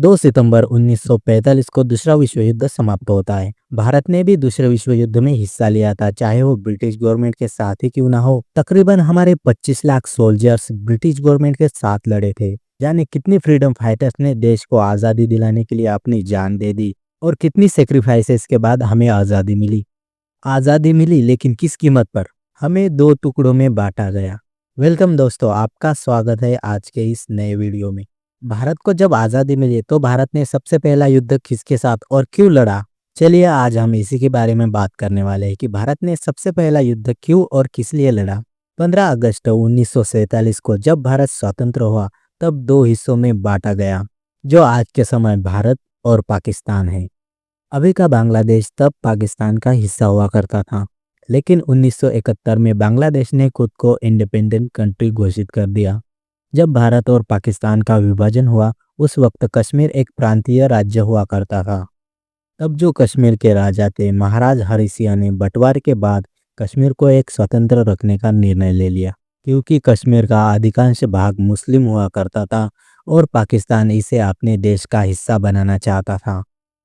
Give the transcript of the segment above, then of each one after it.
2 सितंबर 1945 को दूसरा विश्व युद्ध समाप्त होता है। भारत ने भी दूसरे विश्व युद्ध में हिस्सा लिया था, चाहे वो ब्रिटिश गवर्नमेंट के साथ ही क्यों ना हो। तकरीबन हमारे 25 लाख सोल्जर्स ब्रिटिश गवर्नमेंट के साथ लड़े थे। जाने कितनी फ्रीडम फाइटर्स ने देश को आज़ादी दिलाने के लिए अपनी जान दे दी और कितनी सेक्रीफाइसेस के बाद हमें आज़ादी मिली। आज़ादी मिली लेकिन किस कीमत पर? हमें 2 टुकड़ों में बांटा गया। वेलकम दोस्तों, आपका स्वागत है आज के इस नए वीडियो में। भारत को जब आज़ादी मिली तो भारत ने सबसे पहला युद्ध किसके साथ और क्यों लड़ा? चलिए आज हम इसी के बारे में बात करने वाले हैं कि भारत ने सबसे पहला युद्ध क्यों और किस लिए लड़ा। 15 अगस्त 1947 को जब भारत स्वतंत्र हुआ तब 2 हिस्सों में बांटा गया, जो आज के समय भारत और पाकिस्तान है। अभी का बांग्लादेश तब पाकिस्तान का हिस्सा हुआ करता था, लेकिन 1971 में बांग्लादेश ने खुद को इंडिपेंडेंट कंट्री घोषित कर दिया। जब भारत और पाकिस्तान का विभाजन हुआ उस वक्त कश्मीर एक प्रांतीय राज्य हुआ करता था। तब जो कश्मीर के राजा थे महाराज हरि सिंह ने बंटवारे के बाद कश्मीर को एक स्वतंत्र रखने का निर्णय ले लिया, क्योंकि कश्मीर का अधिकांश भाग मुस्लिम हुआ करता था और पाकिस्तान इसे अपने देश का हिस्सा बनाना चाहता था।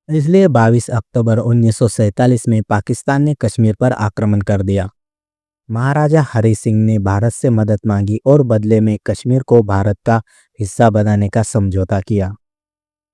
इसलिए 22 अक्टूबर 1947 में पाकिस्तान ने कश्मीर पर आक्रमण कर दिया। महाराजा हरि सिंह ने भारत से मदद मांगी और बदले में कश्मीर को भारत का हिस्सा बनाने का समझौता किया।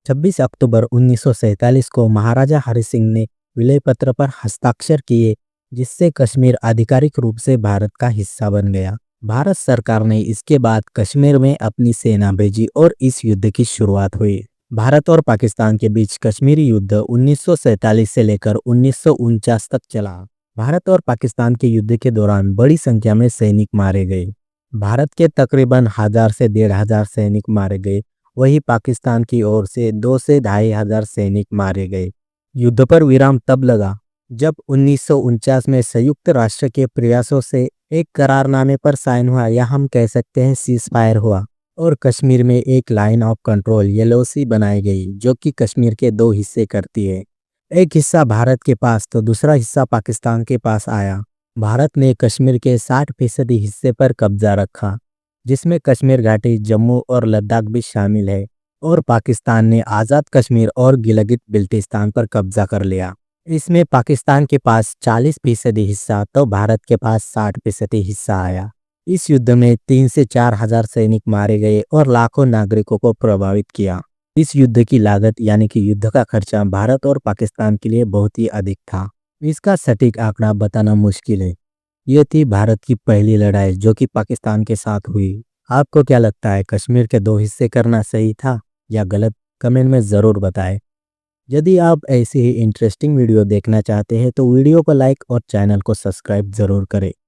26 अक्टूबर 1947 को महाराजा हरि सिंह ने विलय पत्र पर हस्ताक्षर किए, जिससे कश्मीर आधिकारिक रूप से भारत का हिस्सा बन गया। भारत सरकार ने इसके बाद कश्मीर में अपनी सेना भेजी और इस युद्ध की शुरुआत हुई। भारत और पाकिस्तान के बीच कश्मीरी युद्ध 1947 से लेकर 1949 तक चला। भारत और पाकिस्तान के युद्ध के दौरान बड़ी संख्या में सैनिक मारे गए। भारत के तकरीबन 1000 से 1500 सैनिक मारे गए, वहीं पाकिस्तान की ओर से 2 से 2500 सैनिक मारे गए। युद्ध पर विराम तब लगा जब 1949 में संयुक्त राष्ट्र के प्रयासों से एक करारनामे पर साइन हुआ, या हम कह सकते हैं सीज फायर हुआ, और कश्मीर में एक लाइन ऑफ कंट्रोल LOC बनाई गई, जो कि कश्मीर के 2 हिस्से करती है। एक हिस्सा भारत के पास तो दूसरा हिस्सा पाकिस्तान के पास आया। भारत ने कश्मीर के 60% हिस्से पर कब्जा रखा, जिसमें कश्मीर घाटी, जम्मू और लद्दाख भी शामिल है, और पाकिस्तान ने आज़ाद कश्मीर और गिलगित बिल्टिस्तान पर कब्जा कर लिया। इसमें पाकिस्तान के पास 40% हिस्सा तो भारत के पास 60% हिस्सा आया। इस युद्ध में 3 से 4 हजार सैनिक मारे गए और लाखों नागरिकों को प्रभावित किया। इस युद्ध की लागत यानी कि युद्ध का खर्चा भारत और पाकिस्तान के लिए बहुत ही अधिक था। इसका सटीक आंकड़ा बताना मुश्किल है। ये थी भारत की पहली लड़ाई जो कि पाकिस्तान के साथ हुई। आपको क्या लगता है, कश्मीर के 2 हिस्से करना सही था या गलत? कमेंट में ज़रूर बताएं। यदि आप ऐसी ही इंटरेस्टिंग वीडियो देखना चाहते हैं तो वीडियो को लाइक और चैनल को सब्सक्राइब ज़रूर करें।